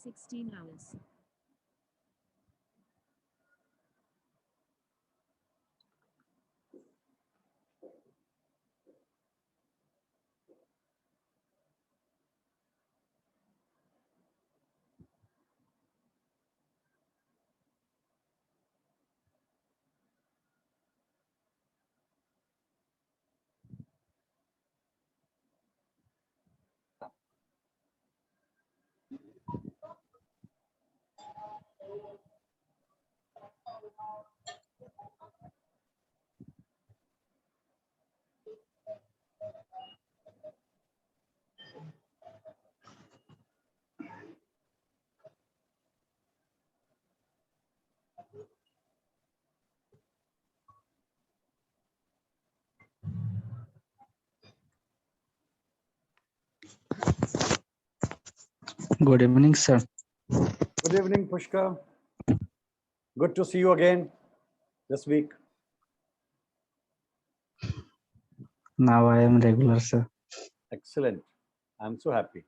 16 hours. Good evening, sir. Good evening, Pushkar. Good to see you again this week. Now I am regular, sir. Excellent. I'm so happy.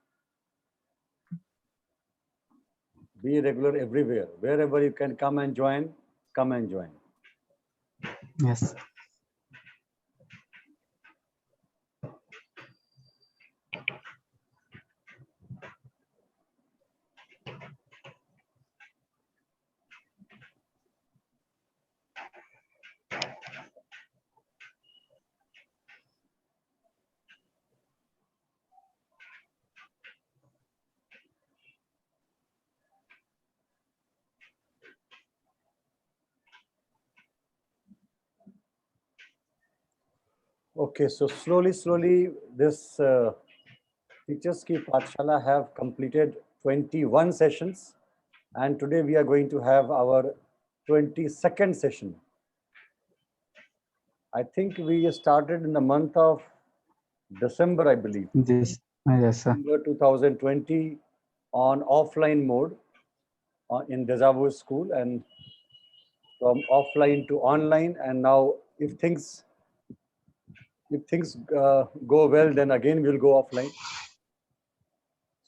Be regular everywhere. Wherever you can come and join, come and join. Yes. Okay, so slowly, this Teachers Ki Pathshala have completed 21 sessions, and today we are going to have our 22nd session. I think we started in the month of December, I believe. Yes, sir. December 2020 on offline mode in Dejavu School, and from offline to online, and now if things go well, then again we'll go offline.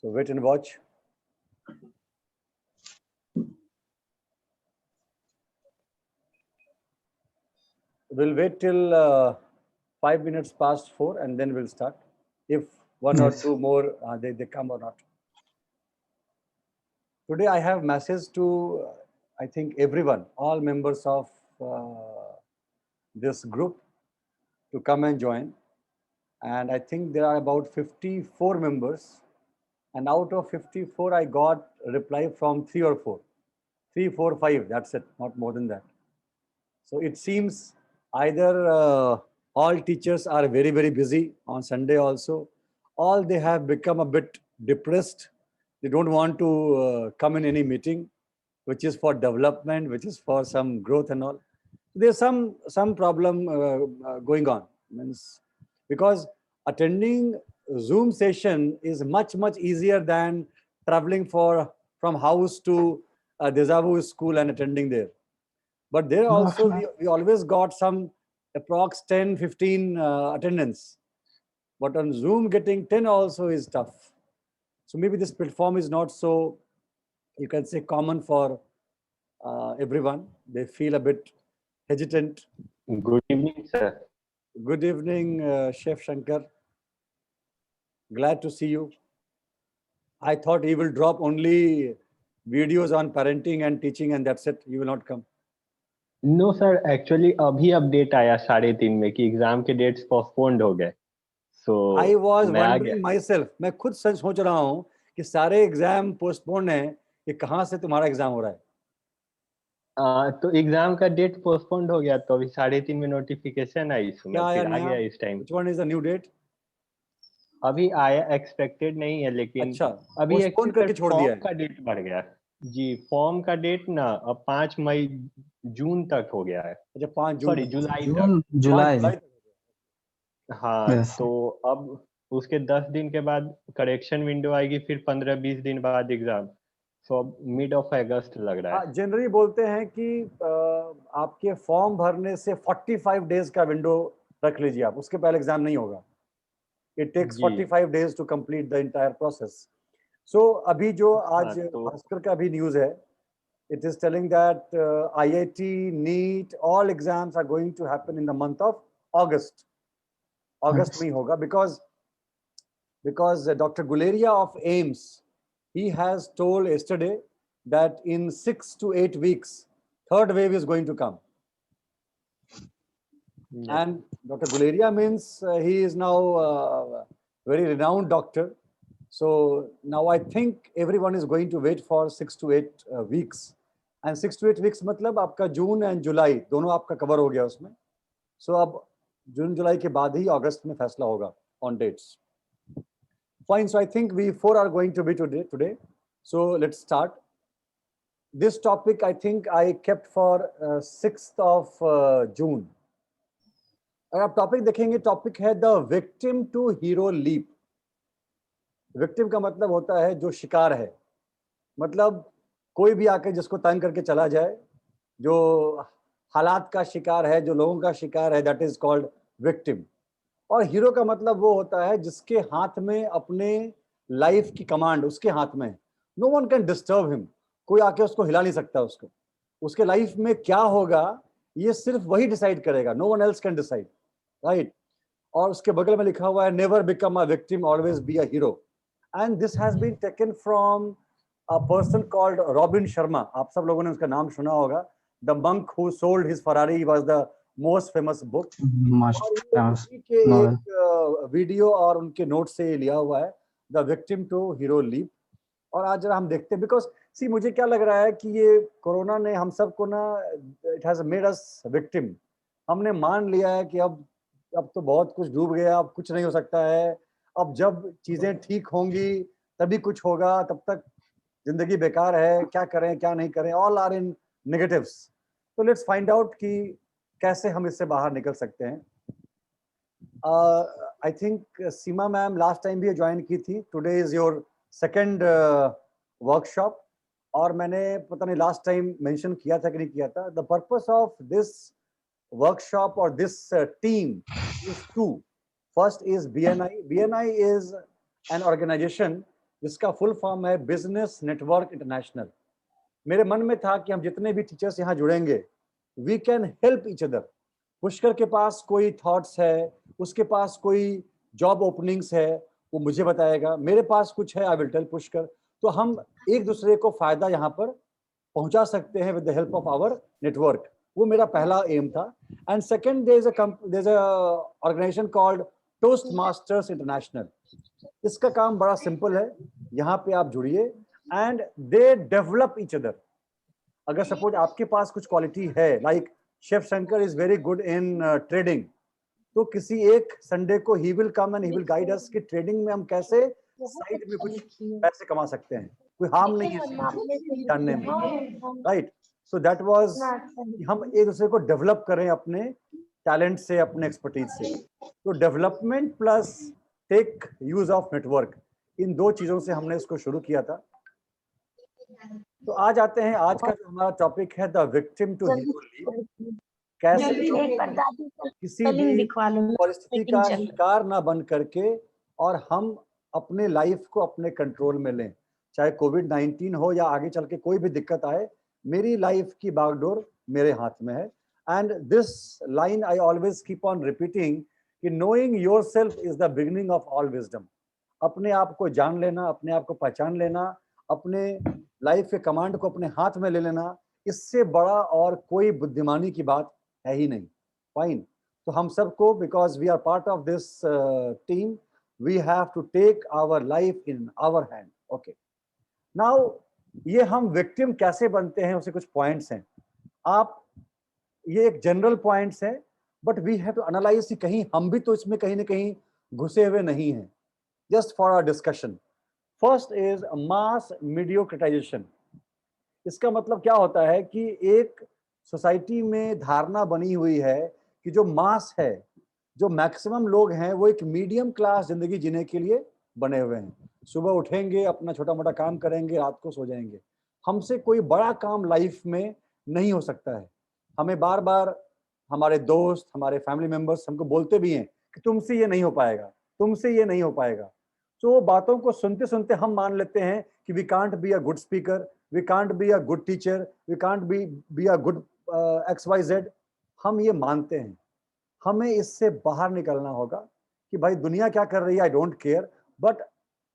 So wait and watch. We'll wait till 5 minutes past 4 and then we'll start. If one or Yes. two more, they come or not. Today I have message to, I think, everyone, all members of this group to come and join. And I think there are about 54 members. And out of 54, I got a reply from 3 or 4. 3, 4, 5, that's it, not more than that. So it seems either all teachers are very, very busy on Sunday also, or they have become a bit depressed. They don't want to come in any meeting, which is for development, which is for some growth and all. There's some problem going on. Means because attending Zoom session is much easier than traveling from house to Dejavu school and attending there. But there also we always got some approx 10, 15 attendance. But on Zoom, getting 10 also is tough. So maybe this platform is not so, you can say, common for everyone. They feel a bit hesitant. Good evening, sir. Good evening, Chef Shankar. Glad to see you. I thought he will drop only videos on parenting and teaching and that's it. You will not come. No sir, actually अभी update आया 3:30 में कि exam के dates postponed हो गए. So I was मैं आ wondering गया. myself, मैं खुद सच सोच रहा हूँ कि सारे एग्जाम पोस्टपोन हैं, ये कहाँ से तुम्हारा एग्जाम हो रहा है? तो एग्जाम का डेट पोस्टपोन्ड हो गया तो अभी 3:30 में नोटिफिकेशन आई, सो मैं फिर आ गया इस time. Which one is the new date? अभी आया, एक्सपेक्टेड नहीं है लेकिन अच्छा, अभी पोस्टपोन करके छोड़ दिया है. का डेट बढ़ गया जी. फॉर्म का डेट ना अब 5 मई जून तक हो गया है. अच्छा 5 जून, सॉरी जुलाई तक. June, July. हाँ Yes. तो अब उसके 10 दिन के बाद करेक्शन विंडो आएगी, फिर 15-20 दिन बाद एग्जाम. सो अब मिड ऑफ अगस्त लग रहा है. जनरली बोलते हैं कि आपके फॉर्म भरने से 45 डेज का विंडो रख लीजिए आप, उसके पहले एग्जाम नहीं होगा. It takes 45 days to complete the entire process. So अभी जो आज हाँ, तो भास्कर का भी न्यूज है, it is telling that IIT, NEET, all exams are going to happen in the month of August. August Yes. में ही होगा because Dr. Guleria of AIMS, he has told yesterday that in 6 to 8 weeks, third wave is going to come. yes, And Dr. Guleria means he is now a very renowned doctor. So now I think everyone is going to wait for 6 to 8 weeks. And 6 to 8 weeks मतलब आपका जून and जुलाई दोनों आपका cover हो गया उसमें. So अब जून जुलाई के बाद ही अगस्त में फैसला होगा on dates. Fine. So I think we four are going to be today. So let's start. This topic I think I kept for 6th of June. अगर आप टॉपिक देखेंगे, टॉपिक है the victim to hero leap. Victim का मतलब होता है जो शिकार है, मतलब कोई भी आके जिसको तंग करके चला जाए, जो हालात का शिकार है, जो लोगों का शिकार है, दैट इज कॉल्ड विक्टिम. और हीरो का मतलब वो होता है जिसके हाथ में अपने लाइफ की कमांड उसके हाथ में है. No one can disturb him. कोई आके उसको हिला नहीं सकता. उसके लाइफ में क्या होगा ये सिर्फ वही डिसाइड करेगा. No one else can decide, right. और उसके बगल में लिखा हुआ है never become a victim, always be a hero. And this has been taken from a person called Robin Sharma. आप सब लोगों ने उसका नाम सुना होगा. The monk who sold his Ferrari was the most famous book. Most और ये famous उसी के novel. एक वीडियो और उनके नोट से लिया हुआ है, the victim to hero leap. और आज जरा हम देखते हैं, बिकॉज सी मुझे क्या लग रहा है कि ये कोरोना ने हम सबको ना, it has made us victim. हमने मान लिया है कि अब तो बहुत कुछ डूब गया, अब कुछ नहीं हो सकता है. अब जब चीजें ठीक होंगी तभी कुछ होगा, तब तक जिंदगी बेकार है, क्या करें क्या नहीं करें, ऑल आर इन नेगेटिव्स. तो लेट्स फाइंड आउट कि कैसे हम इससे बाहर निकल सकते हैं. I think Seema ma'am last time भी ज्वाइन की थी. Today is your second workshop. और मैंने पता नहीं लास्ट टाइम मेंशन किया था कि नहीं किया था. The purpose of this workshop or this team is two. First is BNI. BNI is an organization जिसका full form है Business Network International. मेरे मन में था कि हम जितने भी टीचर्स यहाँ जुड़ेंगे, we can help each other. Pushkar के पास कोई थॉट्स है, उसके पास कोई जॉब ओपनिंग्स है, वो मुझे बताएगा. मेरे पास कुछ है, आई विल टेल पुष्कर. तो हम एक दूसरे को फायदा यहाँ पर पहुंचा सकते हैं with the help of our network. वो मेरा पहला एम था. And second there is a organization called Toastmasters International. इसका काम बड़ा सिंपल है. यहाँ पे आप जुड़िए and they develop each other. अगर सपोज आपके पास कुछ क्वालिटी है, like chef Shankar is very good in trading, तो किसी एक संडे को he will come and he will guide us कि ट्रेडिंग में हम कैसे साइड में कुछ पैसे कमा सकते हैं. कोई हार्म नहीं है जानने में, राइट. सो दैट वाज हम एक दूसरे को डेवलप करें अपने टैलेंट से, अपने एक्सपर्टीज से. तो development plus tech use of network, इन दो चीजों से हमने इसको शुरू किया था. तो आज आते हैं, आज का जो हमारा टॉपिक है the victim to hero leap. कैसे किसी भी परिस्थिति का शिकार ना बन करके और हम अपने लाइफ को अपने कंट्रोल में लें. चाहे कोविड-19 हो या आगे चल के कोई भी दिक्कत आए, मेरी लाइफ की बागडोर मेरे हाथ में है. And this line I always keep on repeating कि knowing yourself is the beginning of all wisdom. अपने आप को जान लेना, अपने आप को पहचान लेना, अपने लाइफ के कमांड को अपने हाथ में ले लेना, इससे बड़ा और कोई बुद्धिमानी की बात है ही नहीं. फाइन. तो हम सबको, because we are part of this team, we have to take our life in our hand. Okay. Now ये हम विक्टिम कैसे बनते हैं, उसे कुछ पॉइंट्स हैं. आप ये एक जनरल पॉइंट्स हैं, but we have to analyse कि कहीं हम भी तो इसमें कहीं ना कहीं घुसे हुए नहीं हैं. Just for our discussion. First is mass mediocratization. इसका मतलब क्या होता है कि एक सोसाइटी में धारणा बनी हुई है कि जो मास है, जो मैक्सिमम लोग हैं, वो एक मीडियम क्लास जिंदगी जीने के लिए बने हुए हैं. सुबह उठेंगे, अपना छोटा मोटा काम करेंगे, रात को सो जाएंगे. हमसे कोई बड़ा काम लाइफ में नहीं हो सकता है. हमें बार बार हमारे दोस्त, हमारे फैमिली मेंबर्स हमको बोलते भी हैं कि तुमसे ये नहीं हो पाएगा, तुमसे ये नहीं हो पाएगा. तो वो बातों को सुनते सुनते हम मान लेते हैं कि we can't be a good speaker, we can't be a good teacher, we can't be a good XYZ। हम ये मानते हैं। हमें इससे बाहर निकलना होगा कि भाई दुनिया क्या कर रही है, I don't care, but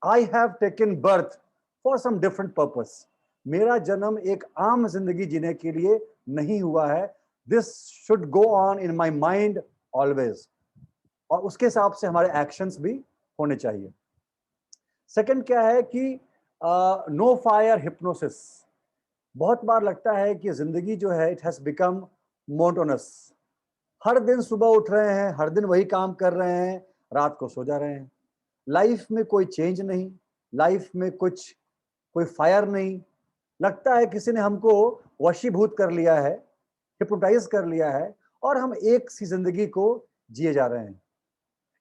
I have taken birth for some different purpose. मेरा जन्म एक आम जिंदगी जीने के लिए नहीं हुआ है। This should go on in my mind always, और उसके हिसाब से हमारे एक्शंस भी होने चाहिए। सेकंड क्या है कि नो फायर हिप्नोसिस। बहुत बार लगता है कि जिंदगी जो है इट हैज बिकम मोनोटोनस। हर दिन सुबह उठ रहे हैं, हर दिन वही काम कर रहे हैं, रात को सो जा रहे हैं। लाइफ में कोई चेंज नहीं, लाइफ में कोई फायर नहीं। लगता है किसी ने हमको वशीभूत कर लिया है, हिप्नोटाइज कर लिया है, और हम एक सी जिंदगी को जिए जा रहे हैं।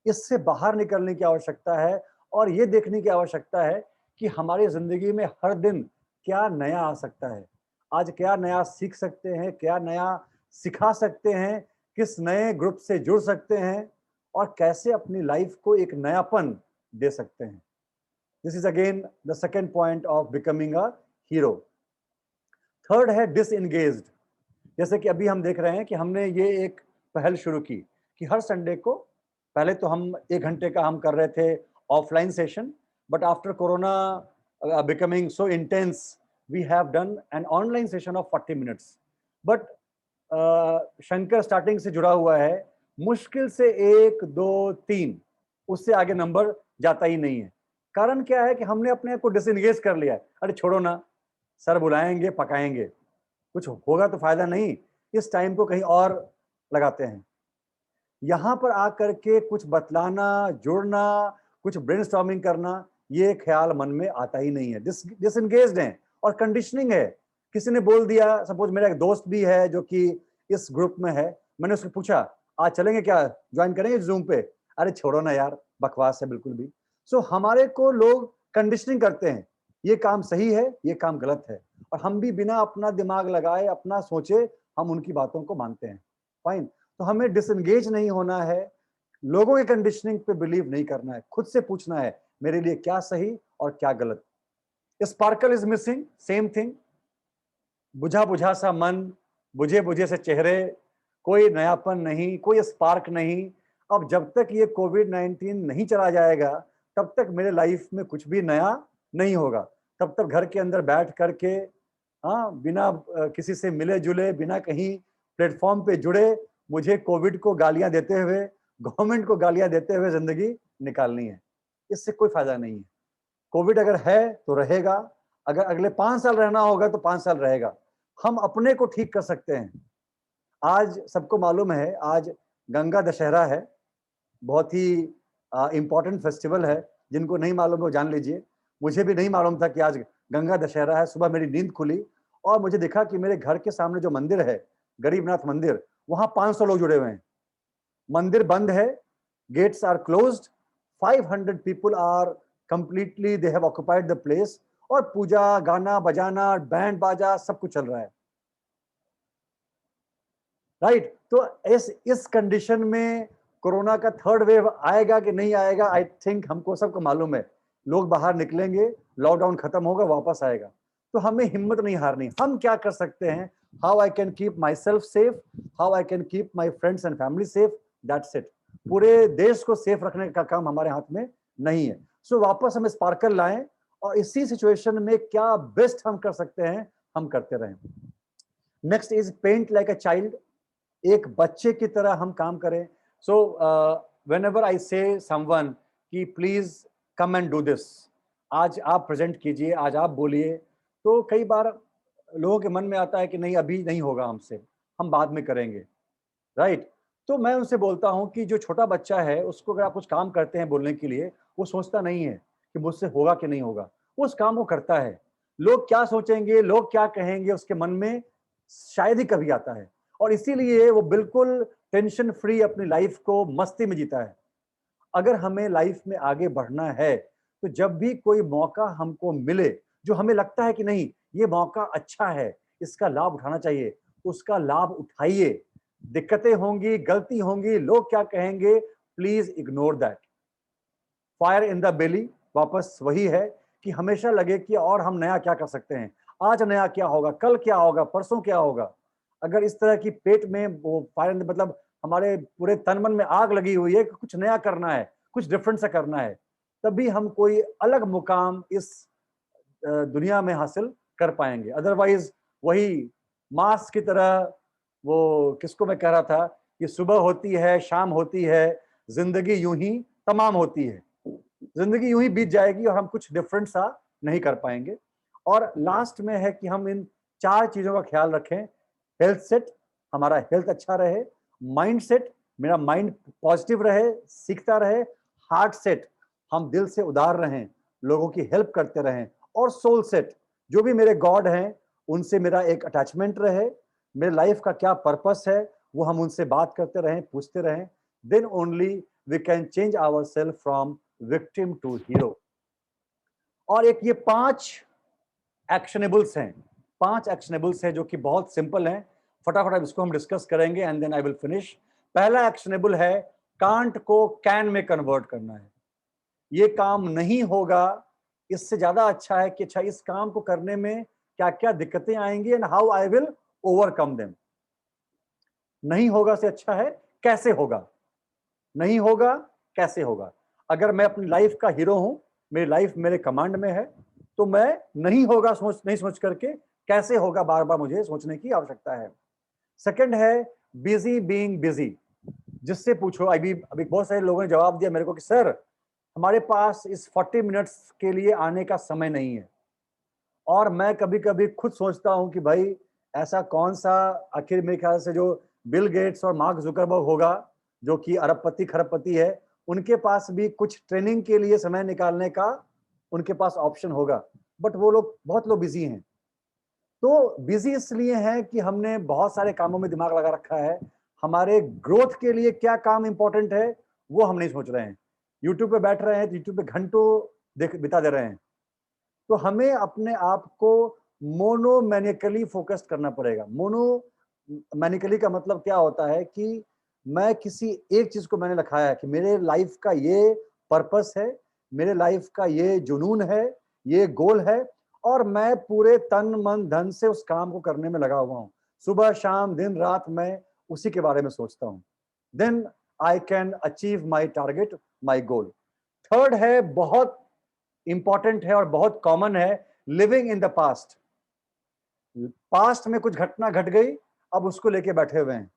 इससे बाहर निकलने की आवश्यकता है, और ये देखने की आवश्यकता है कि हमारी जिंदगी में हर दिन क्या नया आ सकता है। आज क्या नया सीख सकते हैं, क्या नया सिखा सकते हैं, किस नए ग्रुप से जुड़ सकते हैं, और कैसे अपनी लाइफ को एक नयापन दे सकते हैं। This is again the second point of becoming a hero. Third है डिसएंगेज्ड। जैसे कि अभी हम देख रहे हैं कि हमने ये एक पहल शुरू की कि हर संडे को, पहले तो हम 1 घंटे का हम कर रहे थे offline session, but after corona becoming so intense we have done an online session of 40 minutes. But Shankar starting से जुड़ा हुआ है, मुश्किल से 1 2 3, उससे आगे नंबर जाता ही नहीं है। कारण क्या है कि हमने अपने आप को डिसएंगेज कर लिया है। अरे छोड़ो ना, सर बुलाएंगे, पकाएंगे, कुछ होगा तो फायदा नहीं, इस टाइम को कहीं और लगाते हैं। यहां पर आकर के कुछ बतलाना, जुड़ना, कुछ ब्रेनस्टॉर्मिंग करना, ये ख्याल मन में आता ही नहीं है। डिसएंगेज्ड हैं, और कंडीशनिंग है। किसी ने बोल दिया, सपोज मेरा एक दोस्त भी है जो कि इस ग्रुप में है, मैंने उसको पूछा आज चलेंगे क्या, ज्वाइन करेंगे जूम पे? अरे छोड़ो ना यार, बकवास है बिल्कुल भी। सो हमारे को लोग कंडीशनिंग करते हैं, ये काम सही है, ये काम गलत है, और हम भी बिना अपना दिमाग लगाए, अपना सोचे, हम उनकी बातों को मानते हैं। फाइन। तो हमें डिसएंगेज नहीं होना है, लोगों के कंडीशनिंग पे बिलीव नहीं करना है, खुद से पूछना है मेरे लिए क्या सही और क्या गलत। Sparkle is missing, same thing. बुझा बुझा सा मन, बुझे बुझे से चेहरे, कोई नयापन नहीं, कोई स्पार्क नहीं। अब जब तक ये कोविड-19 नहीं चला जाएगा, तब तक मेरे लाइफ में कुछ भी नया नहीं होगा। तब तक घर के अंदर बैठ करके, हाँ, बिना किसी से मिले जुले, बिना कहीं प्लेटफॉर्म पे जुड़े, मुझे कोविड को गालियां देते हुए, गवर्नमेंट को गालियां देते हुए जिंदगी निकालनी है। इससे कोई फायदा नहीं है। कोविड अगर है तो रहेगा, अगर अगले 5 साल रहना होगा तो 5 साल रहेगा। हम अपने को ठीक कर सकते हैं। आज सबको मालूम है, आज गंगा दशहरा है, बहुत ही इंपॉर्टेंट फेस्टिवल है। जिनको नहीं मालूम है वो जान लीजिए। मुझे भी नहीं मालूम था कि आज गंगा दशहरा है। सुबह मेरी नींद खुली और मुझे दिखा कि मेरे घर के सामने जो मंदिर है, गरीबनाथ मंदिर, वहां 500 लोग जुड़े हुए हैं। मंदिर बंद है, gates are closed, 500 people are completely, they have occupied the place, और पूजा, गाना बजाना, बैंड बाजा सब कुछ चल रहा है। राइट। तो इस कंडीशन में कोरोना का थर्ड वेव आएगा कि नहीं आएगा, आई थिंक हमको सबको मालूम है। लोग बाहर निकलेंगे, लॉकडाउन खत्म होगा, वापस आएगा। तो हमें हिम्मत नहीं हारनी। हम क्या कर सकते हैं? How I can keep my self safe, how I can keep my friends and family safe, that's it. पूरे देश को सेफ रखने का काम हमारे हाथ में नहीं है। सो वापस हम स्पार्कल लाएं, और इसी सिचुएशन में क्या बेस्ट हम कर सकते हैं, हम करते रहें। Next is paint like a child. एक बच्चे की तरह हम काम करें। सो व्हेनेवर आई से समवन कि please come and do this, आज आप प्रेजेंट कीजिए, आज आप बोलिए, तो कई बार लोगों के मन में आता है कि नहीं, अभी नहीं होगा हमसे, हम बाद में करेंगे। राइट। तो मैं उनसे बोलता हूं कि जो छोटा बच्चा है, उसको अगर आप कुछ काम करते हैं बोलने के लिए, वो सोचता नहीं है कि मुझसे होगा कि नहीं होगा, उस काम को करता है। लोग क्या सोचेंगे, लोग क्या कहेंगे, उसके मन में शायद ही कभी आता है, और इसीलिए वो बिल्कुल टेंशन फ्री अपनी लाइफ को मस्ती में जीता है। अगर हमें लाइफ में आगे बढ़ना है, तो जब भी कोई मौका हमको मिले, जो हमें लगता है कि नहीं ये मौका अच्छा है, इसका लाभ उठाना चाहिए, उसका लाभ उठाइए। दिक्कतें होंगी, गलती होंगी, लोग क्या कहेंगे, please ignore that. Fire in the belly, वापस वही है कि हमेशा लगे कि और हम नया क्या कर सकते हैं, आज नया क्या होगा, कल क्या होगा, परसों क्या होगा। अगर इस तरह की पेट में वो फायर, मतलब हमारे पूरे तन मन में आग लगी हुई है कि कुछ नया करना है, कुछ डिफरेंट सा करना है, तभी हम कोई अलग मुकाम इस दुनिया में हासिल कर पाएंगे। अदरवाइज वही मांस की तरह, वो किसको मैं कह रहा था कि सुबह होती है, शाम होती है, जिंदगी यूं ही तमाम होती है, जिंदगी यूं ही बीत जाएगी और हम कुछ डिफरेंट सा नहीं कर पाएंगे। और लास्ट में है कि हम इन 4 चीजों का ख्याल रखें। हेल्थ सेट, हमारा हेल्थ अच्छा रहे, माइंड सेट, मेरा माइंड पॉजिटिव रहे, सीखता रहे, हार्ट सेट, हम दिल से उदार रहें, लोगों की हेल्प करते रहें, और सोल सेट, जो भी मेरे गॉड हैं उनसे मेरा एक अटैचमेंट रहे, मेरे लाइफ का क्या पर्पस है वो हम उनसे बात करते रहें, पूछते रहें। Then only we can change our self from victim to hero. और एक ये 5 एक्शनेबल्स हैं, 5 एक्शनेबल्स हैं जो कि बहुत सिंपल हैं, फटाफट इसको हम डिस्कस करेंगे and then I will finish. पहला एक्शनेबल है, कांट को कैन में कन्वर्ट करना है। ये काम नहीं होगा, इससे ज्यादा अच्छा है कि अच्छा इस काम को करने में क्या क्या दिक्कतें आएंगी and how I will overcome them. नहीं होगा से अच्छा है कैसे होगा, नहीं होगा कैसे होगा। अगर मैं अपनी लाइफ का हीरो हूं, मेरी लाइफ मेरे कमांड में है, तो मैं नहीं होगा नहीं सोच करके कैसे होगा बार बार मुझे सोचने की आवश्यकता है। सेकंड है बिजी बीइंग बिजी। जिससे पूछो, अभी बहुत सारे लोगों ने जवाब दिया मेरे को कि सर हमारे पास इस 40 मिनट्स के लिए आने का समय नहीं है। और मैं कभी कभी खुद सोचता हूं कि भाई ऐसा कौन सा, आखिर मेरे ख्याल से जो बिल गेट्स और मार्क जुकरबर्ग होगा, जो कि अरबपति खरबपति है, उनके पास भी कुछ ट्रेनिंग के लिए समय निकालने का उनके पास ऑप्शन होगा, बट वो लोग, बहुत लोग बिजी हैं। तो बिजी इसलिए है कि हमने बहुत सारे कामों में दिमाग लगा रखा है, हमारे ग्रोथ के लिए क्या काम इंपॉर्टेंट है वो हम नहीं सोच रहे हैं। यूट्यूब पे बैठ रहे हैं तो यूट्यूब पे घंटों बिता दे रहे हैं। तो हमें अपने आप को मोनोमैनिकली फोकस्ड करना पड़ेगा। मोनोमैनिकली का मतलब क्या होता है कि मैं किसी एक चीज को मैंने लिखाया है कि मेरे लाइफ का ये पर्पस है, मेरे लाइफ का ये जुनून है, ये गोल है, और मैं पूरे तन मन धन से उस काम को करने में लगा हुआ हूं। सुबह शाम दिन रात मैं उसी के बारे में सोचता हूं। Then I can achieve my target, my goal. Third है, बहुत इंपॉर्टेंट है और बहुत कॉमन है, living in the past. Past में कुछ घटना घट गई, अब उसको लेके बैठे हुए हैं,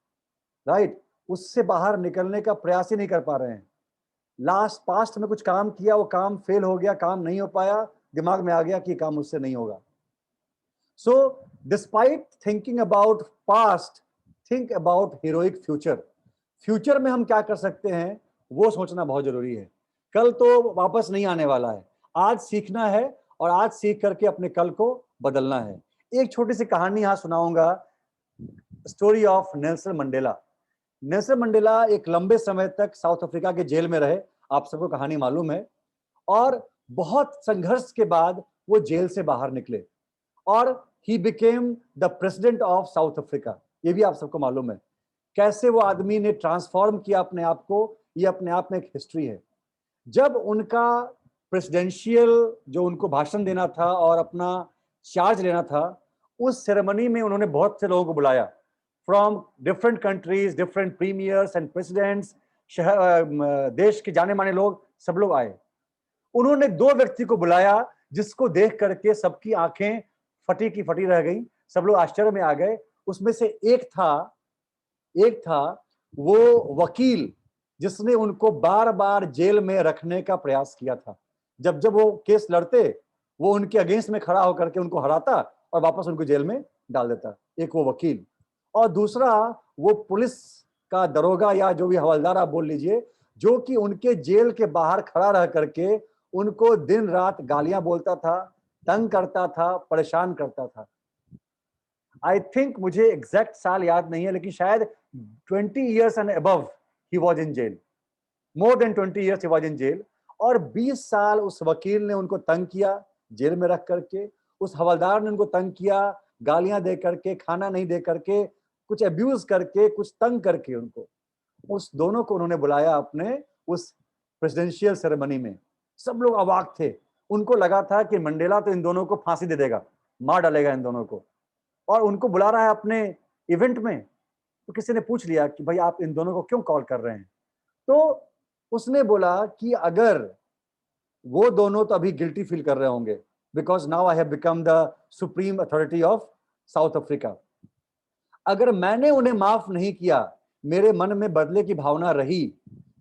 राइट, उससे बाहर निकलने का प्रयास ही नहीं कर पा रहे हैं। लास्ट पास्ट में कुछ काम किया, वो काम फेल हो गया, काम नहीं हो पाया, दिमाग में आ गया कि काम मुझसे नहीं होगा। So despite thinking about past, think about heroic future. Future में हम क्या कर सकते हैं वो सोचना बहुत जरूरी है। कल तो वापस नहीं आने वाला है, आज सीखना है और आज सीख करके अपने कल को बदलना है। एक छोटी सी कहानी यहां सुनाऊंगा, story of Nelson Mandela. Nelson Mandela एक लंबे समय तक साउथ अफ्रीका के जेल में रहे, आप सबको कहानी मालूम है। और बहुत संघर्ष के बाद वो जेल से बाहर निकले और he became the president of south Africa. ये भी आप सबको मालूम है कैसे वो आदमी ने ट्रांसफॉर्म किया अपने आप को, ये अपने आप में एक हिस्ट्री है। जब उनका प्रेसिडेंशियल जो उनको भाषण देना था और अपना चार्ज लेना था, उस सेरेमनी में उन्होंने बहुत से लोगों को बुलाया, from different countries, different premiers and presidents, देश के जाने माने लोग, सब लोग आए। उन्होंने 2 व्यक्ति को बुलाया जिसको देख करके सबकी आंखें फटी की फटी रह गई, सब लोग आश्चर्य में आ गए। उसमें से एक था वो वकील जिसने उनको बार बार जेल में रखने का प्रयास किया था। जब जब वो केस लड़ते, वो उनके अगेंस्ट में खड़ा होकर के उनको हराता और वापस उनको जेल में डाल देता, एक वो वकील। और दूसरा वो पुलिस का दरोगा या जो भी हवलदार आप बोल लीजिए, जो कि उनके जेल के बाहर खड़ा रह करके उनको दिन रात गालियां बोलता था, तंग करता था, परेशान करता था। आई थिंक मुझे एग्जैक्ट साल याद नहीं है, लेकिन शायद 20 years and above he was in jail, more than 20 years he was in jail। और 20 साल उस वकील ने उनको तंग किया जेल में रख करके, उस हवलदार ने उनको तंग किया, गालियां दे करके, खाना नहीं दे करके, कुछ अब्यूज करके, कुछ तंग करके उनको। उस दोनों को उन्होंने बुलाया अपने उस प्रेसिडेंशियल सेरेमनी में। सब लोग अवाक थे। उनको लगा था कि मंडेला तो इन दोनों को फांसी दे देगा, मार डालेगा इन दोनों को, और उनको बुला रहा है अपने इवेंट में। तो किसी ने पूछ लिया कि भाई आप इन दोनों को क्यों कॉल कर रहे हैं? तो उसने बोला कि अगर वो दोनों तो अभी गिल्टी फील कर रहे होंगे, because now I have become the supreme authority of south Africa. अगर मैंने उन्हें माफ नहीं किया, मेरे मन में बदले की भावना रही,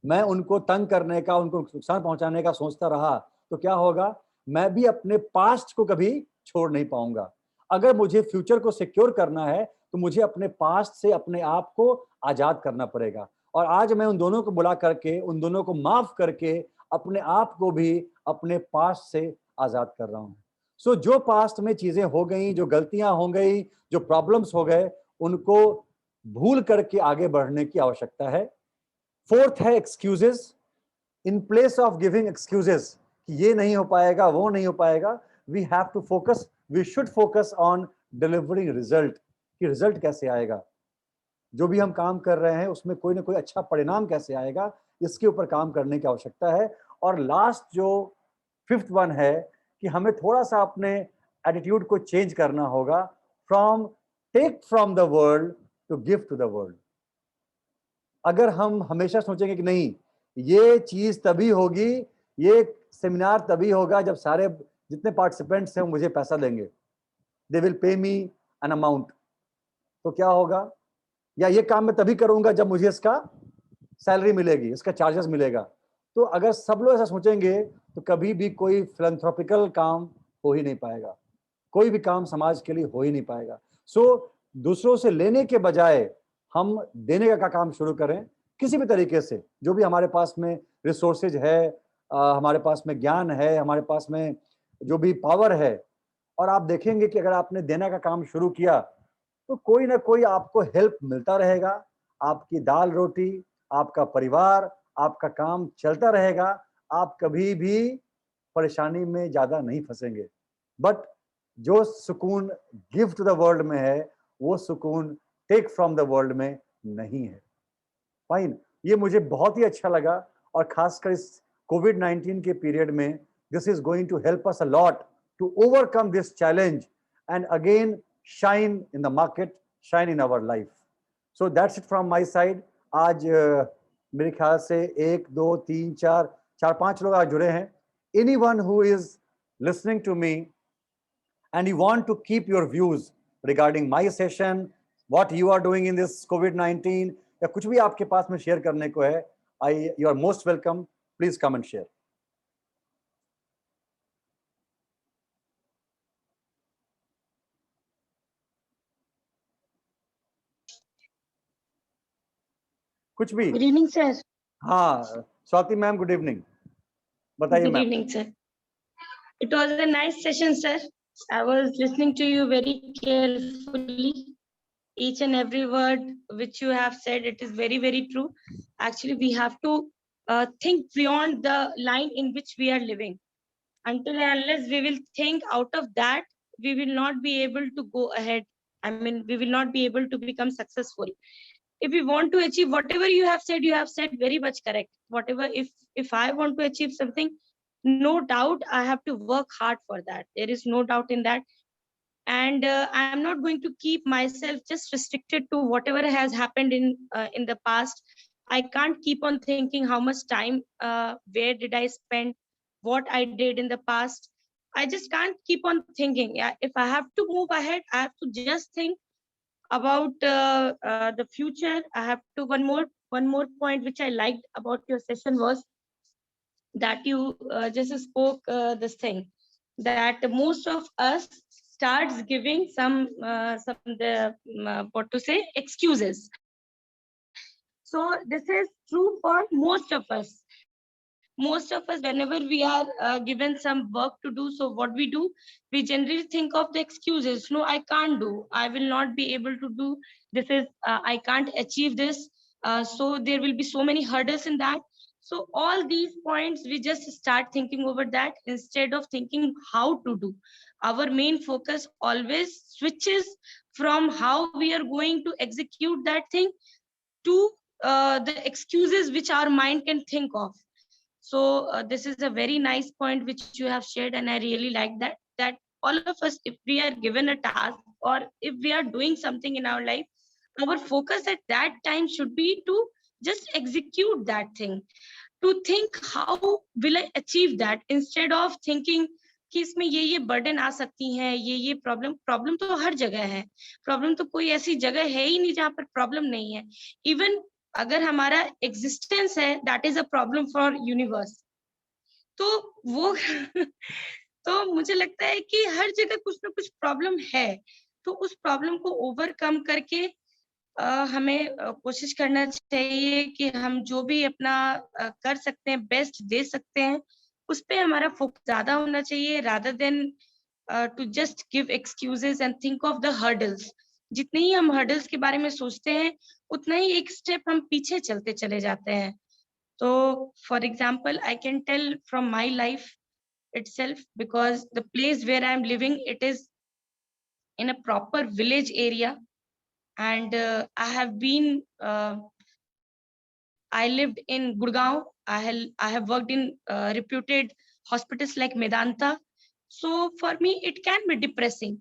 मैं उनको तंग करने का, उनको नुकसान पहुंचाने का सोचता रहा, तो क्या होगा? मैं भी अपने पास्ट को कभी छोड़ नहीं पाऊंगा। अगर मुझे फ्यूचर को सिक्योर करना है तो मुझे अपने पास्ट से अपने आप को आजाद करना पड़ेगा। और आज मैं उन दोनों को बुला करके, उन दोनों को माफ करके अपने आप को भी अपने पास्ट से आजाद कर रहा हूं। सो जो पास्ट में चीजें हो गई, जो गलतियां हो गई, जो प्रॉब्लम्स हो गए, उनको भूल करके आगे बढ़ने की आवश्यकता है। फोर्थ है excuses. In place of giving excuses कि ये नहीं हो पाएगा, वो नहीं हो पाएगा, we have to focus, we should focus on delivering result, कि रिजल्ट कैसे आएगा, जो भी हम काम कर रहे हैं उसमें कोई ना कोई अच्छा परिणाम कैसे आएगा, इसके ऊपर काम करने की आवश्यकता है। और लास्ट जो फिफ्थ वन है कि हमें थोड़ा सा अपने एटीट्यूड को चेंज करना होगा, from take from the world to give to the world. अगर हम हमेशा सोचेंगे कि नहीं, ये चीज तभी होगी, ये सेमिनार तभी होगा जब सारे जितने पार्टिसिपेंट्स हैं मुझे पैसा देंगे, they will pay me an amount, तो क्या होगा? या ये काम मैं तभी करूंगा जब मुझे इसका सैलरी मिलेगी, इसका चार्जेस मिलेगा। तो अगर सब लोग ऐसा सोचेंगे तो कभी भी कोई फिलैंथ्रोपिकल काम हो ही नहीं पाएगा, कोई भी काम समाज के लिए हो ही नहीं पाएगा। सो दूसरों से लेने के बजाय हम देने का काम शुरू करें, किसी भी तरीके से। जो भी हमारे पास में रिसोर्सेज है, हमारे पास में ज्ञान है, हमारे पास में जो भी पावर है, और आप देखेंगे कि अगर आपने देने का काम शुरू किया तो कोई ना कोई आपको हेल्प मिलता रहेगा। आपकी दाल रोटी, आपका परिवार, आपका काम चलता रहेगा। आप कभी भी परेशानी में ज्यादा नहीं फंसेंगे। बट जो सुकून गिव टू द वर्ल्ड में है, वो सुकून टेक फ्रॉम द वर्ल्ड में नहीं है। फाइन, ये मुझे बहुत ही अच्छा लगा, और खासकर इस कोविड-19 के पीरियड में this is going to help us a lot to overcome this challenge and again shine in the market, shine in our life. So that's it from my side. आज मेरे ख्याल से 1 2 3 4 4-5 लोग आज जुड़े हैं। Anyone who is listening to me and you want to keep your views regarding my session, what you are doing in this COVID-19, या कुछ भी आपके पास में शेयर करने को है, you are most welcome. Please come and share. कुछ भी? Good evening sir. हाँ स्वाति मैम, गुड इवनिंग, बताइए good ma'am. Evening sir. It was a nice session sir. I was listening to you very carefully. Each and every word which you have said, it is very, very true. Actually, we have to think beyond the line in which we are living. Until and unless we will think out of that, we will not be able to go ahead. I mean, we will not be able to become successful. If we want to achieve whatever you have said very much correct. Whatever, if I want to achieve something, no doubt I have to work hard for that. There is no doubt in that. And I am not going to keep myself just restricted to whatever has happened in the past. I can't keep on thinking how much time, where did I spend, what I did in the past. I just can't keep on thinking. Yeah, if I have to move ahead, I have to just think about the future. I have to one more point which I liked about your session was that you just spoke this thing, that most of us starts giving some the what to say, excuses. So this is true for most of us. Most of us, whenever we are given some work to do, so what we do, we generally think of the excuses. No, I can't do, I will not be able to do this, is I can't achieve this, so there will be so many hurdles in that. So all these points, we just start thinking over that instead of thinking how to do. Our main focus always switches from how we are going to execute that thing to the excuses which our mind can think of. So this is a very nice point which you have shared, and I really like that all of us, if we are given a task or if we are doing something in our life, our focus at that time should be to just execute that thing, to think how will I achieve that, instead of thinking कि इसमें ये burden आ सकती हैं, ये problem तो हर जगह है, problem तो कोई ऐसी जगह है ही नहीं जहाँ पर प्रॉब्लम नहीं है। इवन अगर हमारा एग्जिस्टेंस है, that is a problem for universe. तो वो तो मुझे लगता है कि हर जगह कुछ ना कुछ प्रॉब्लम है, तो उस प्रॉब्लम को ओवरकम करके हमें कोशिश करना चाहिए कि हम जो भी अपना कर सकते हैं, बेस्ट दे सकते हैं, उस पे हमारा फोकस ज्यादा होना चाहिए, rather than to just give excuses and think of the hurdles. जितने ही हम हर्डल्स के बारे में सोचते हैं, उतना ही एक स्टेप हम पीछे चलते चले जाते हैं। तो for example I can tell from my life itself, because the place where I am living, it is in a proper village area, and I have been I lived in Gurgaon. I have worked in reputed hospitals like Medanta. So for me it can be depressing.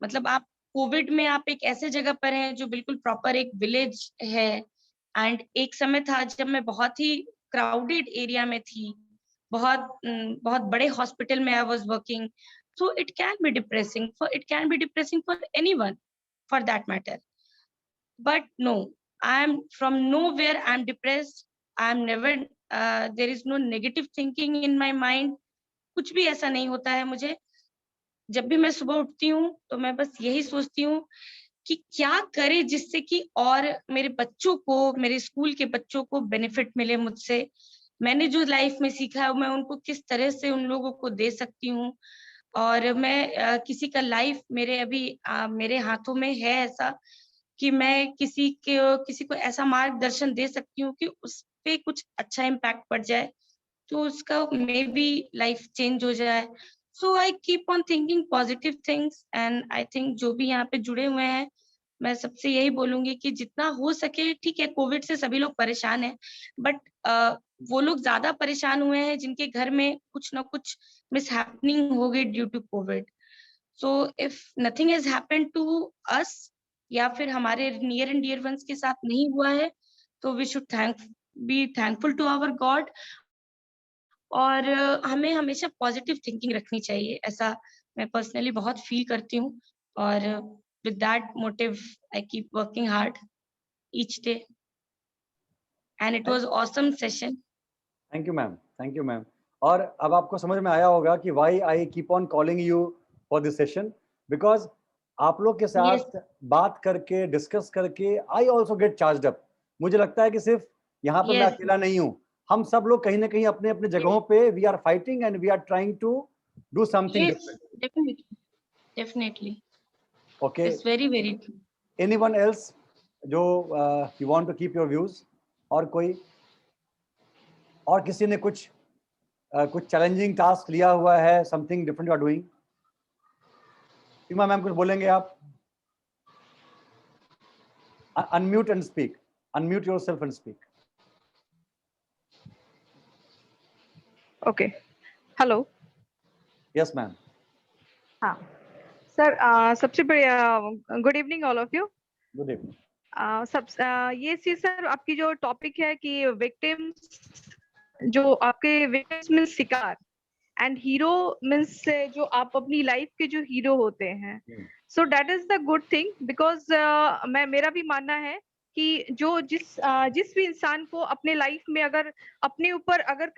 मतलब आप Covid में आप एक ऐसे जगह पर हैं जो बिल्कुल प्रॉपर एक विलेज है, एंड एक समय था जब मैं बहुत ही क्राउडेड एरिया में थी, बहुत बड़े हॉस्पिटल में I was working. So it can be depressing for anyone for that matter, but no, I am from nowhere I am depressed, I am never, there is no negative thinking in my mind, कुछ भी ऐसा नहीं होता है मुझे। जब भी मैं सुबह उठती हूँ तो मैं बस यही सोचती हूँ कि क्या करे जिससे कि और मेरे बच्चों को, मेरे स्कूल के बच्चों को बेनिफिट मिले मुझसे। मैंने जो लाइफ में सीखा है मैं उनको किस तरह से उन लोगों को दे सकती हूँ, और मैं किसी का लाइफ मेरे अभी मेरे हाथों में है ऐसा कि मैं किसी को ऐसा मार्गदर्शन दे सकती हूँ कि उस पे कुछ अच्छा इम्पैक्ट पड़ जाए, तो उसका मे बी लाइफ चेंज हो जाए। So I keep on thinking positive things, and I think जो भी यहाँ पे जुड़े हुए हैं, मैं सबसे यही बोलूंगी कि जितना हो सके, ठीक है कोविड से सभी लोग परेशान हैं, बट वो लोग ज्यादा परेशान हुए हैं जिनके घर में कुछ ना कुछ मिसहैपनिंग हो गई due to COVID. So if nothing has happened to us, या फिर हमारे नियर एंड डियर वंस के साथ नहीं हुआ है, तो we should be thankful to our God, और हमें हमेशा पॉजिटिव थिंकिंग रखनी चाहिए, ऐसा मैं पर्सनली बहुत फील करती हूँ। और with that motive I keep working hard each day, and it was awesome session. Thank you ma'am, thank you ma'am. और अब आपको समझ में आया होगा कि why I keep on calling you for this session, because आप लोग के साथ बात करके, डिस्कस करके I also get charged up. मुझे लगता है कि सिर्फ यहाँ पर मैं अकेला नहीं हूँ, हम सब लोग कहीं ना कहीं अपने अपने जगहों पे we are fighting and we are trying to do something different. Definitely. Okay. It's very true. Anyone else जो you want to keep your views? और कोई और किसी ने कुछ चैलेंजिंग टास्क लिया हुआ है, something different you are doing? Seema ma'am कुछ बोलेंगे आप? Unmute and speak, unmute yourself and speak. Okay, hello. Yes ma'am. हाँ सर, सबसे बढ़िया good evening all of you. Good evening. ये चीज सर, आपकी जो टॉपिक है कि विक्टिम्स, जो आपके विक्टिम्स मीन्स शिकार, एंड हीरो मीन्स जो आप अपनी लाइफ के जो हीरो होते हैं, so that is the good thing, because मेरा भी मानना है कि जो जिस भी इंसान को अपने लाइफ में अगर अपने ऊपर अगर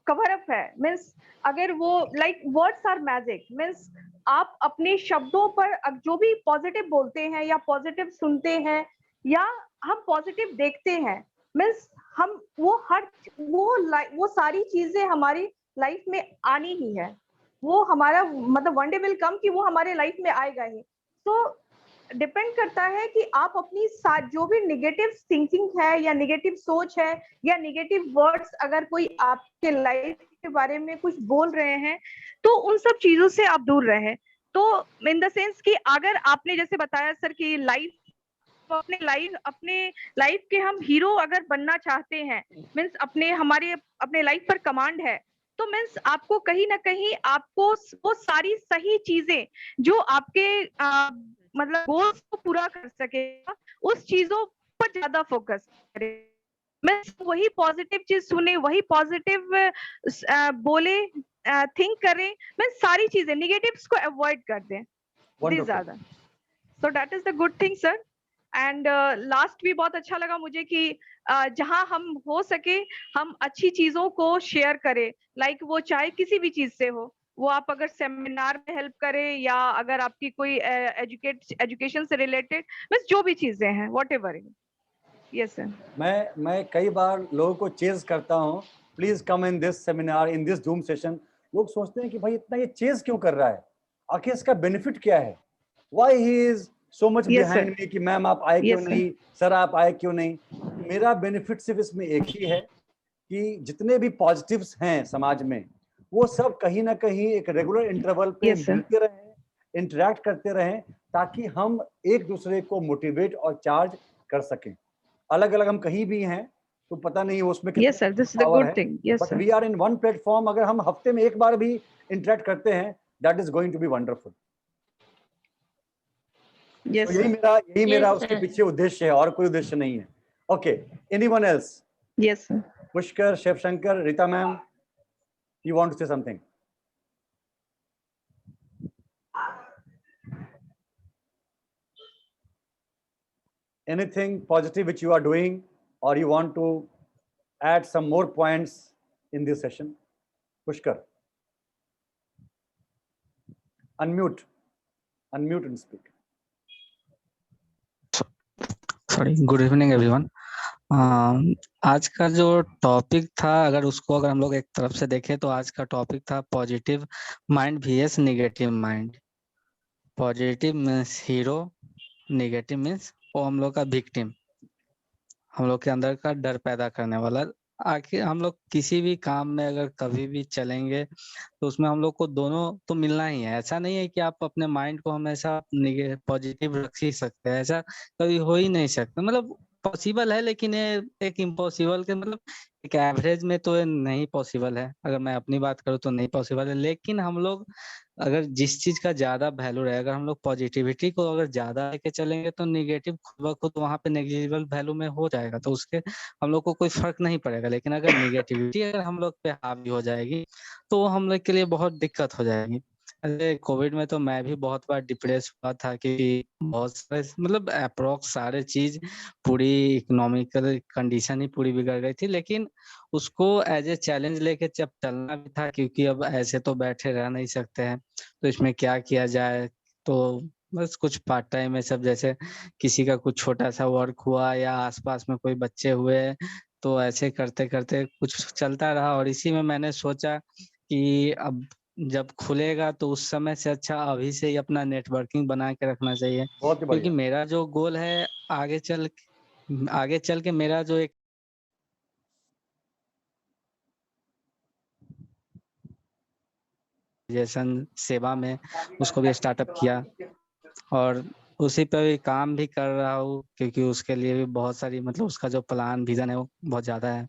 कवर अप है, मीन्स अगर वो like words are magic, means आप अपने शब्दों पर जो भी पॉजिटिव बोलते हैं या पॉजिटिव सुनते हैं या हम पॉजिटिव देखते हैं, मीन्स हम वो सारी चीजें हमारी लाइफ में आनी ही है, वो हमारा मतलब वन डे विल कम कि वो हमारे लाइफ में आएगा ही। तो डिपेंड करता है कि आप अपनी जो भी निगेटिव थिंकिंग है या निगेटिव सोच है या निगेटिव वर्ड्स अगर कोई आपके लाइफ के बारे में कुछ बोल रहे हैं, तो उन सब चीजों से आप दूर रहें। तो इन द सेंस कि अगर आपने जैसे बताया सर कि लाइफ अपने लाइफ के हम हीरो अगर बनना चाहते हैं, मीन्स अपने लाइफ पर कमांड है, तो मीन्स आपको कहीं ना कहीं आपको वो सारी सही चीजें जो आपके मतलब गोल्स को पूरा कर सकेगा, उस चीजों पर ज्यादा फोकस करें। मीन्स वही पॉजिटिव चीज सुने, वही पॉजिटिव बोले, थिंक करें, मीन्स सारी चीजें नेगेटिव्स को अवॉइड कर दें। Wonderful. ज्यादा, so that is the good thing sir. And last भी बहुत अच्छा लगा मुझे कि जहां हम हो सके हम अच्छी चीजों को शेयर करें, लाइक वो चाहे किसी भी चीज से हो, वो आप अगर सेमिनार में हेल्प करें या अगर आपकी कोई एजुकेशन से रिलेटेड, बस जो भी चीजें हैं, वॉट एवर। Yes sir. मैं कई बार लोगों को चेज करता हूँ, please come in this seminar, in this zoom session. लोग सोचते हैं कि भाई इतना ये चेज क्यों कर रहा है, आखिर इसका बेनिफिट क्या है, why he is so much behind me, कि मैम आप आए क्यों नहीं, सर आप आए क्यों नहीं। मेरा बेनिफिट सिर्फ इसमें एक ही है कि जितने भी पॉजिटिव्स हैं समाज में, वो सब कहीं ना कहीं एक रेगुलर इंटरवल पे मिलते रहें, इंटरेक्ट करते रहें, ताकि हम एक दूसरे को मोटिवेट और चार्ज कर सकें। अलग अलग हम कहीं भी हैं तो पता नहीं उसमें कितना पावर है, but we are in one platform. अगर हम हफ्ते में एक बार भी इंटरेक्ट करते हैं, that is going to be wonderful. यही मेरा उसके पीछे उद्देश्य है, और कोई उद्देश्य नहीं है। Okay, anyone else? Yes sir. Pushkar, Shivshankar, Rita ma'am, you want to say something? Anything positive which you are doing, or you want to add some more points in this session? Pushkar, unmute and speak. Sorry, good evening everyone. आज का जो topic था, अगर हम लोग एक तरफ से देखें तो आज का टॉपिक था positive mind vs negative mind. Positive means hero, negative means वो हम लोग का विक्टिम, हम लोग के अंदर का डर पैदा करने वाला। आखिर हम लोग किसी भी काम में अगर कभी भी चलेंगे तो उसमें हम लोग को दोनों तो मिलना ही है। ऐसा नहीं है कि आप अपने माइंड को हमेशा पॉजिटिव रख ही सकते हैं, ऐसा कभी हो ही नहीं सकता। मतलब पॉसिबल है, लेकिन ये एक इम्पॉसिबल के मतलब एक एवरेज में तो नहीं पॉसिबल है। अगर मैं अपनी बात करूँ तो नहीं पॉसिबल है, लेकिन हम लोग अगर जिस चीज का ज्यादा वैल्यू रहेगा, अगर हम लोग पॉजिटिविटी को अगर ज्यादा लेके चलेंगे तो नेगेटिव खुद ब खुद वहाँ पे नेग्लिजिबल वैल्यू में हो जाएगा, तो उसके हम लोग को कोई फर्क नहीं पड़ेगा। लेकिन अगर नेगेटिविटी अगर हम लोग पे हावी हो जाएगी तो हम लोग के लिए बहुत दिक्कत हो जाएगी। अरे कोविड में तो मैं भी बहुत बार डिप्रेस हुआ था, क्योंकि बहुत सारे मतलब अप्रोक्स सारे चीज पूरी इकोनॉमिकल कंडीशन ही पूरी बिगड़ गई थी, लेकिन उसको एज ए चैलेंज लेके जब चलना भी था, क्योंकि अब ऐसे तो बैठे रह नहीं सकते हैं, तो इसमें क्या किया जाए। तो बस कुछ पार्ट टाइम में सब, जैसे किसी का कुछ छोटा सा वर्क हुआ या आसपास में कोई बच्चे हुए, तो ऐसे करते करते कुछ चलता रहा। और इसी में मैंने सोचा कि अब जब खुलेगा तो उस समय से अच्छा अभी से ही अपना नेटवर्किंग बना के रखना चाहिए, क्योंकि मेरा जो गोल है आगे चल के मेरा जो एक सेवा में उसको भी स्टार्टअप किया और उसी पे भी काम भी कर रहा हूँ, क्योंकि उसके लिए भी बहुत सारी मतलब उसका जो प्लान विजन है वो बहुत ज्यादा है।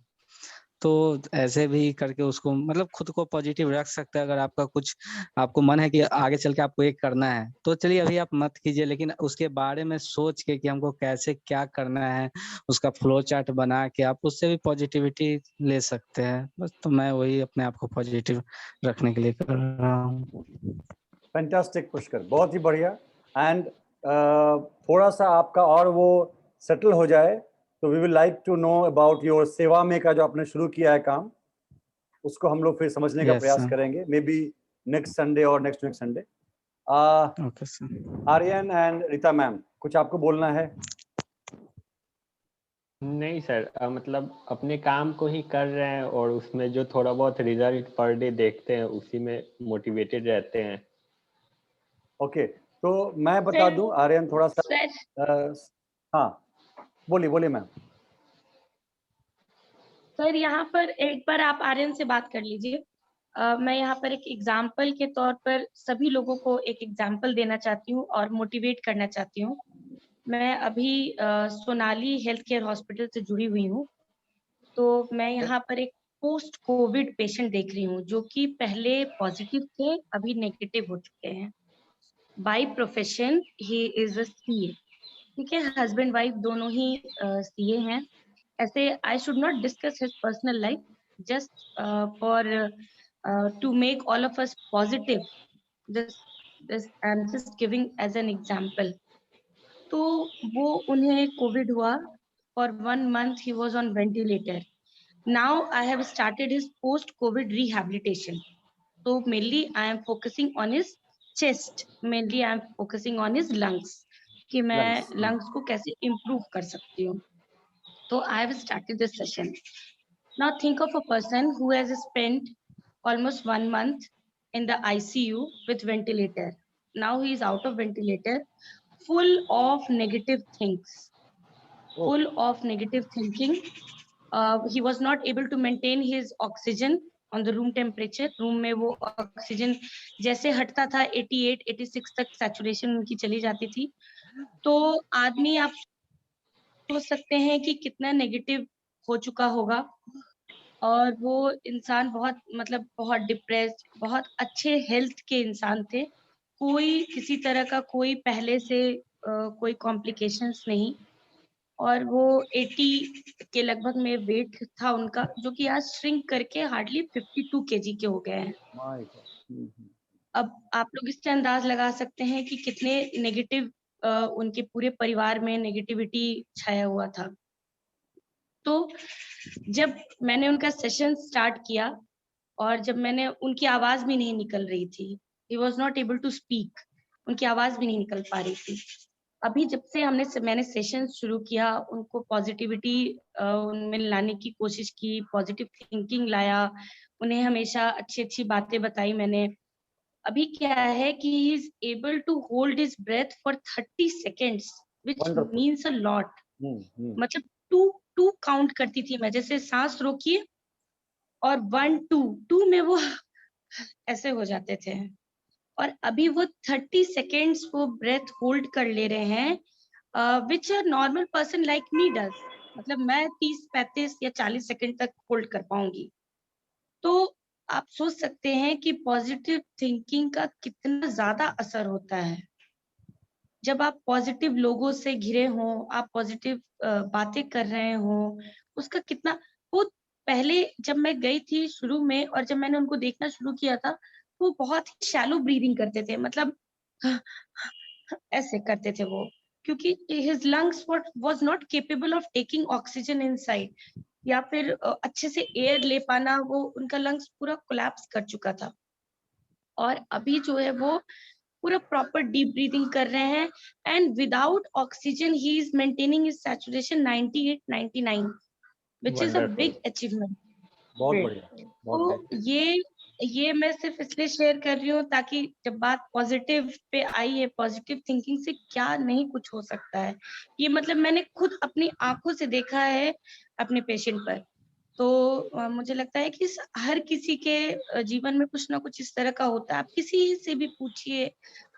तो ऐसे भी करके उसको मतलब खुद को पॉजिटिव रख सकते हैं। अगर आपका कुछ आपको मन है कि आगे चल के आपको एक करना है, तो चलिए अभी आप मत कीजिए, लेकिन उसके बारे में सोच के कि हमको कैसे क्या करना है, उसका फ्लो चार्ट बना के आप उससे भी पॉजिटिविटी ले सकते हैं। बस तो मैं वही अपने आप को पॉजिटिव रखने के लिए कर रहा हूँ। फैंटास्टिक पुष्कर, बहुत ही बढ़िया। एंड थोड़ा सा आपका और वो सेटल हो जाए तो we will like to know about your सेवा में का जो आपने शुरू किया है काम, उसको हम लोग फिर समझने का प्रयास करेंगे, मे बी नेक्स्ट संडे और next Sunday. Aryan and Rita ma'am, कुछ आपको बोलना है? नहीं सर, मतलब अपने काम को ही कर रहे हैं और उसमें जो थोड़ा बहुत रिजल्ट पर डे देखते हैं उसी में मोटिवेटेड रहते हैं। ओके, तो मैं बता दूं आर्यन थोड़ा सा हाँ बोलिए मैम। सर यहाँ पर एक बार आप आर्यन से बात कर लीजिए। मैं यहाँ पर एक एग्जाम्पल के तौर पर सभी लोगों को एक एग्जाम्पल देना चाहती हूँ और मोटिवेट करना चाहती हूँ। मैं अभी सोनाली हेल्थ केयर हॉस्पिटल से जुड़ी हुई हूँ। तो मैं यहाँ पर एक पोस्ट कोविड पेशेंट देख रही हूँ जो कि पहले पॉजिटिव थे, अभी नेगेटिव हो चुके हैं। By profession he is a CA, ठीक है, हस्बैंड वाइफ दोनों ही सीए हैं। ऐसे I should not discuss his personal life, just for to make all of us positive, this I'm just giving as an example. तो वो उन्हें Covid हुआ, for 1 month he was on ventilator. Now I have started his post COVID rehabilitation. So mainly I am focusing on his chest, mainly I am focusing on his lungs, कि मैं Lungs. lungs को कैसे improve कर सकती हूँ. So I have started this session. Now think of a person who has spent almost 1 month in the ICU with ventilator. Now he is out of ventilator, full of negative things, full of negative thinking. He was not able to maintain his oxygen on the room temperature. Room में वो oxygen जैसे हटता था 88, 86 तक saturation उनकी चली जाती थी. तो आदमी आप सोच सकते हैं कि कितना नेगेटिव हो चुका होगा. और वो इंसान बहुत मतलब बहुत डिप्रेस्ड, बहुत अच्छे हेल्थ के इंसान थे, कोई किसी तरह का कोई पहले से कोई कॉम्प्लिकेशंस नहीं. और वो 80 के लगभग में वेट था उनका, जो कि आज श्रिंक करके हार्डली 52 केजी के हो गए हैं. My God. अब आप लोग इससे अंदाज लगा सकते हैं कि कितने नेगेटिव उनके पूरे परिवार में नेगेटिविटी छाया हुआ था. तो जब मैंने उनका सेशन स्टार्ट किया और जब मैंने उनकी आवाज भी नहीं निकल रही थी, he was not able to speak, उनकी आवाज भी नहीं निकल पा रही थी. अभी जब से मैंने सेशन शुरू किया, उनको पॉजिटिविटी उनमें लाने की कोशिश की, पॉजिटिव थिंकिंग लाया, उन्हें हमेशा अच्छी अच्छी बातें बताई मैंने. अभी क्या है कि he is able to hold his breath for 30 seconds, which Wonderful. means a lot. मतलब टू काउंट करती थी मैं, जैसे सांस रोकिए और 1 2 में वो ऐसे हो जाते थे. और अभी वो 30 सेकेंड्स वो ब्रेथ होल्ड कर ले रहे हैं, which a normal person like me does. मतलब मैं 30 35 या 40 सेकेंड तक होल्ड कर पाऊंगी. तो आप सोच सकते हैं कि पॉजिटिव थिंकिंग का कितना ज्यादा असर होता है. जब आप पॉजिटिव लोगों से घिरे हों, आप पॉजिटिव बातें कर रहे हों, उसका कितना. वो पहले जब मैं गई थी शुरू में और जब मैंने उनको देखना शुरू किया था, वो बहुत ही शैलो ब्रीदिंग करते थे, मतलब ऐसे करते थे वो, क्योंकि his lungs was not capable of taking oxygen inside, या फिर अच्छे से एयर ले पाना, वो उनका लंग्स पूरा कोलैप्स कर चुका था. और अभी जो है वो पूरा प्रॉपर डीप ब्रीदिंग कर रहे हैं, and without oxygen he is maintaining his saturation 98 99, which is a big achievement. बहुत बढ़िया, बहुत तो बढ़िया. ये मैं सिर्फ इसलिए शेयर कर रही हूँ ताकि जब बात पॉजिटिव पे आई है, पॉजिटिव थिंकिंग से क्या नहीं कुछ हो सकता है, ये मतलब मैंने खुद अपनी आंखों से देखा है अपने पेशेंट पर. तो मुझे लगता है कि हर किसी के जीवन में कुछ ना कुछ इस तरह का होता है. आप किसी से भी पूछिए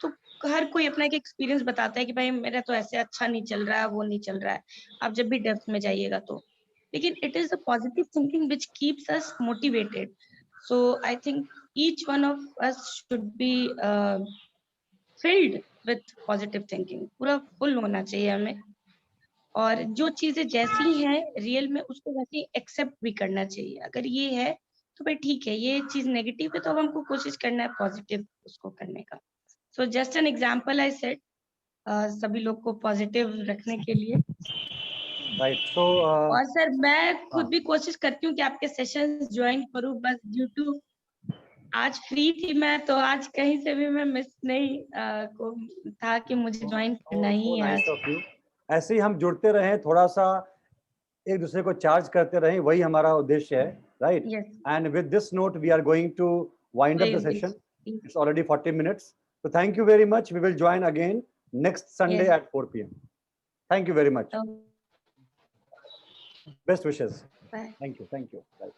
तो हर कोई अपना एक एक्सपीरियंस बताता है कि भाई मेरा तो ऐसे अच्छा नहीं चल रहा है, वो नहीं चल रहा है. आप जब भी डेप्थ में जाइएगा तो, लेकिन it is a positive thinking which keeps us motivated. So I think each one of us should be filled with positive thinking. पूरा फुल होना चाहिए हमें, और जो चीजें जैसी हैं रियल में उसको वैसे एक्सेप्ट भी करना चाहिए. अगर ये है तो भाई ठीक है, ये चीज नेगेटिव है तो अब हमको कोशिश करना है पॉजिटिव उसको करने का. So just an example I said, सभी लोग को पॉजिटिव रखने के लिए. Right. So और सर मैं खुद हाँ. भी कोशिश करती हूँ कि आपके सेशंस ज्वाइन करूँ, बस ड्यू टू आज फ्री थी मैं, तो आज कहीं से भी मैं मिस नहीं को था कि मुझे ज्वाइन करना So ही है nice आज. of you. ऐसे ही हम जुड़ते रहें, थोड़ा सा एक दूसरे को चार्ज करते रहें, वही हमारा उद्देश्य है, right? Yes. And with this note, we are going to wind up the session. It's already 40 minutes. So thank you very much. We will join again next Sunday Yes. at 4 p.m. Thank you very much. Okay. Best wishes. Bye. Thank you. Thank you. Bye.